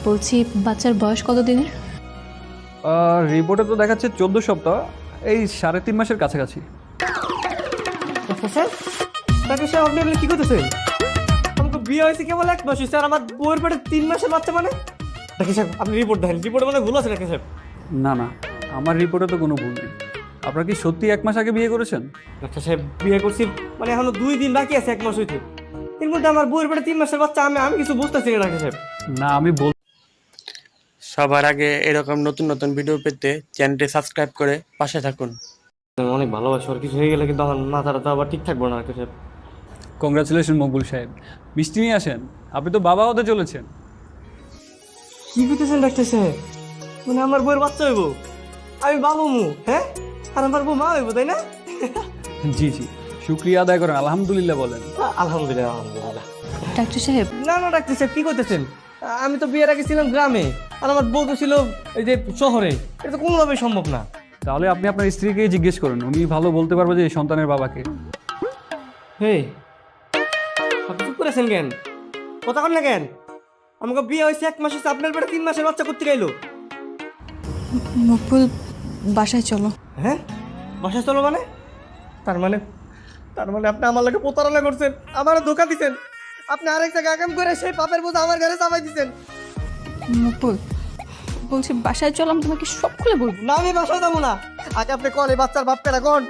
বলছি বাচ্চার বয়স কত দিনের? রিপোর্টে তো দেখাচ্ছে 14 সপ্তাহ, এই 3.5 মাসের কাছাকাছি। স্যার ডাক্তার সাহেব আপনি এগুলো কি করতেছেন? আমাকে বিয়ে হয়েছে কেবল 1 মাস, স্যার আমার বউয়ের পেটে 3 মাসের বাচ্চা মানে? ডাক্তার সাহেব আপনি রিপোর্ট দেখেন, রিপোর্টে মানে ভুল আছে ডাক্তার সাহেব। না না, আমার রিপোর্টে তো কোনো ভুল নেই। আপনারা কি সত্যি 1 মাস আগে বিয়ে করেছেন? ডাক্তার সাহেব বিয়ে করছি মানে এখনো 2 দিন বাকি আছে 1 মাস হইতে। এর মধ্যে আমার বউয়ের পেটে 3 মাসের বাচ্চা, আমি কিছু বুঝতেছি না ডাক্তার সাহেব। না, আমি বল সবার আগে এরকম নতুন নতুন ভিডিও পেতে চ্যানেলটি সাবস্ক্রাইব করে পাশে থাকুন। অনেক ভালোবাসি, আর কিছু হয়ে গেলে কিন্তু আমার মাথাটা তো আবার ঠিক থাকবো না ডাক্তার সাহেব। কংগ্রাচুলেশন মকবুল সাহেব, মিষ্টি নিয়ে আসেন, আপনি তো বাবা হতে চলেছেন। কি করতেছেন ডাক্তার সাহেব? মানে আমার বউয়ের বাচ্চা হইব, আমি বাবু মু, হ্যাঁ? আর আমার বউ মা হইব, তাই না? জি জি, শুক্রিয়া আদায় করেন, আলহামদুলিল্লাহ বলেন। আলহামদুলিল্লাহ আলহামদুলিল্লাহ। ডাক্তার সাহেব, না না ডাক্তার সাহেব কি করতেছেন? আমি তো বিয়ের আগে ছিলাম গ্রামে, আর আমার বউ তো ছিল এই যে শহরে। এটা তো কোনোভাবেই সম্ভব না। তাহলে আপনি আপনার স্ত্রীকেই জিজ্ঞেস করেন, উনি ভালো বলতে পারবে যে এই সন্তানের বাবাকে। হে আপনি চুপ করেছেন কেন? কথা কন না কেন? আমাকে বিয়ে হয়েছে 1 মাস হয়েছে, আপনার পেটে 3 মাসের বাচ্চা করতে গেলো। মকবুল বাসায় চলো। হ্যাঁ বাসায় চলো মানে? তার মানে তার মানে আপনি আমার লাগে প্রতারণা করছেন, আমারও ধোকা দিচ্ছেন। আপনি আরেক জায়গায় আগাম করে সেই পাপের বোঝা আমার ঘরে চাপাই দিচ্ছেন। মকবুল বলছি বাসায় চলো, আমি তোমাকে সব খুলে বলবো। না আমি বাসায় যাবো না। আগে আপনি কল এই বাচ্চার বাপ পেরা কোন?